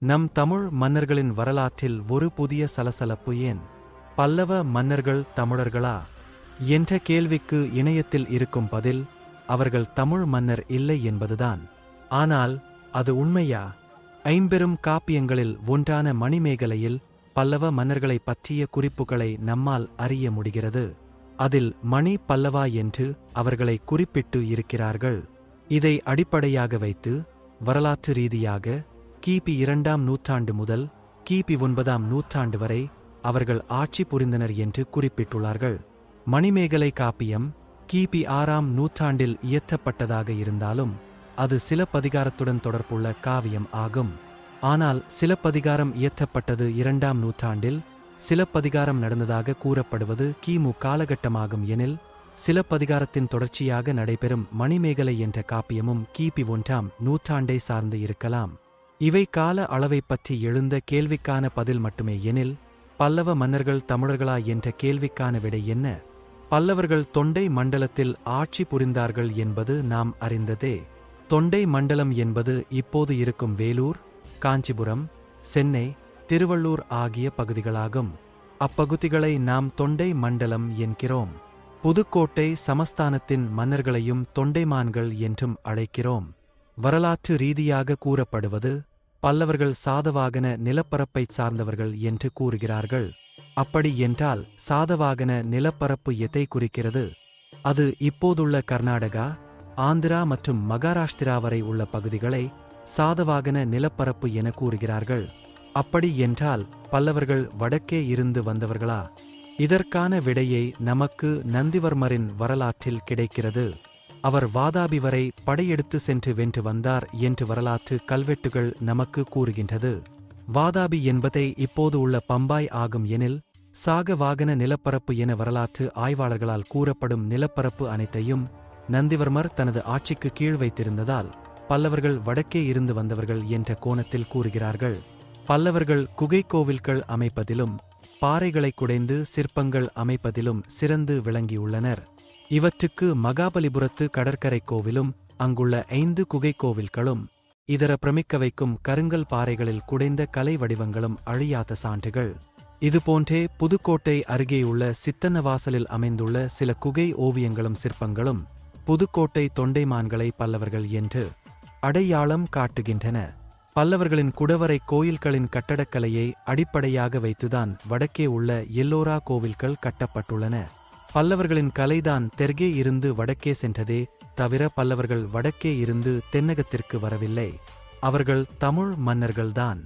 நம் தமிழ் மன்னர்களின் வரலாற்றில் ஒரு புதிய சலசலப்பு ஏன்? பல்லவ மன்னர்கள் தமிழர்களா என்ற கேள்விக்கு இணையத்தில் இருக்கும் பதில், அவர்கள் தமிழ் மன்னர் இல்லை என்பதுதான். ஆனால் அது உண்மையா? ஐம்பெரும் காப்பியங்களில் ஒன்றான மணிமேகலையில் பல்லவ மன்னர்களைப் பற்றிய குறிப்புகளை நம்மால் அறிய முடிகிறது. அதில் மணி பல்லவா என்று அவர்களை குறிப்பிட்டு இருக்கிறார்கள். இதை அடிப்படையாக வைத்து வரலாற்று ரீதியாக கிபி 2ஆம் நூற்றாண்டு முதல் கிபி 9ஆம் நூற்றாண்டு வரை அவர்கள் ஆட்சி புரிந்தனர் என்று குறிப்பிட்டுள்ளார்கள். மணிமேகலை காப்பியம் கிபி 6ஆம் நூற்றாண்டில் இயற்றப்பட்டதாக இருந்தாலும் அது சிலப்பதிகாரத்துடன் தொடர்புள்ள காவியம் ஆகும். ஆனால் சிலப்பதிகாரம் இயற்றப்பட்டது 2ஆம் நூற்றாண்டில், சிலப்பதிகாரம் நடந்ததாக கூறப்படுவது கிமு காலகட்டமாகும் எனில், சிலப்பதிகாரத்தின் தொடர்ச்சியாக நடைபெறும் மணிமேகலை என்ற காப்பியமும் கிபி 1ஆம் நூற்றாண்டை சார்ந்து இருக்கலாம். இவை கால அளவைப் பற்றி எழுந்த கேள்விக்கான பதில் மட்டுமே எனில், பல்லவ மன்னர்கள் தமிழர்களா என்ற கேள்விக்கான விடை என்ன? பல்லவர்கள் தொண்டை மண்டலத்தில் ஆட்சி புரிந்தார்கள் என்பது நாம் அறிந்ததே. தொண்டை மண்டலம் என்பது இப்போது இருக்கும் வேலூர், காஞ்சிபுரம், சென்னை, திருவள்ளூர் ஆகிய பகுதிகளாகும். அப்பகுதிகளை நாம் தொண்டை மண்டலம் என்கிறோம். புதுக்கோட்டை சமஸ்தானத்தின் மன்னர்களையும் தொண்டைமான்கள் என்றும் அழைக்கிறோம். வரலாற்று ரீதியாக கூறப்படுவது, பல்லவர்கள் சாதவாகன நிலப்பரப்பைச் சார்ந்தவர்கள் என்று கூறுகிறார்கள். அப்படி என்றால் சாதவாகன நிலப்பரப்பு எதை குறிக்கிறது? அது இப்போதுள்ள கர்நாடகா, ஆந்திரா மற்றும் மகாராஷ்டிரா வரை உள்ள பகுதிகளை சாதவாகன நிலப்பரப்பு என கூறுகிறார்கள். அப்படி என்றால் பல்லவர்கள் வடக்கே இருந்து வந்தவர்களா? இதற்கான விடையை நமக்கு நந்திவர்மரின் வரலாற்றில் கிடைக்கிறது. அவர் வாதாபி வரை படையெடுத்து சென்று வென்று வந்தார் என்று வரலாற்று கல்வெட்டுகள் நமக்கு கூறுகின்றது. வாதாபி என்பதை இப்போது உள்ள பம்பாய் ஆகும் எனில், சாகவாகன நிலப்பரப்பு என வரலாற்று ஆய்வாளர்களால் கூறப்படும் நிலப்பரப்பு அனைத்தையும் நந்திவர்மர் தனது ஆட்சிக்கு கீழ் வைத்திருந்ததால் பல்லவர்கள் வடக்கே இருந்து வந்தவர்கள் என்ற கோணத்தில் கூறுகிறார்கள். பல்லவர்கள் குகை கோவில்கள் அமைப்பதிலும் பாறைகளை குடைந்து சிற்பங்கள் அமைப்பதிலும் சிறந்து விளங்கியுள்ளனர். இவற்றுக்கு மகாபலிபுரத்து கடற்கரை கோவிலும் அங்குள்ள 5 குகை கோவில்களும் இதர பிரமிக்க வைக்கும் கருங்கல் பாறைகளில் குடைந்த கலை வடிவங்களும் அழியாத சான்றுகள். இதுபோன்றே புதுக்கோட்டை அருகேயுள்ள சித்தன்னவாசலில் அமைந்துள்ள சில குகை ஓவியங்களும் சிற்பங்களும் புதுக்கோட்டை தொண்டைமான்களை பல்லவர்கள் என்று அடையாளம் காட்டுகின்றன. பல்லவர்களின் குடவரை கோயில்களின் கட்டடக்கலையை அடிப்படையாக வைத்துதான் வடக்கே உள்ள எல்லோரா கோவில்கள் கட்டப்பட்டுள்ளன. பல்லவர்களின் கலைதான் தெற்கே இருந்து வடக்கே சென்றதே தவிர பல்லவர்கள் வடக்கே இருந்து தென்னகத்திற்கு வரவில்லை. அவர்கள் தமிழ் மன்னர்கள்தான்.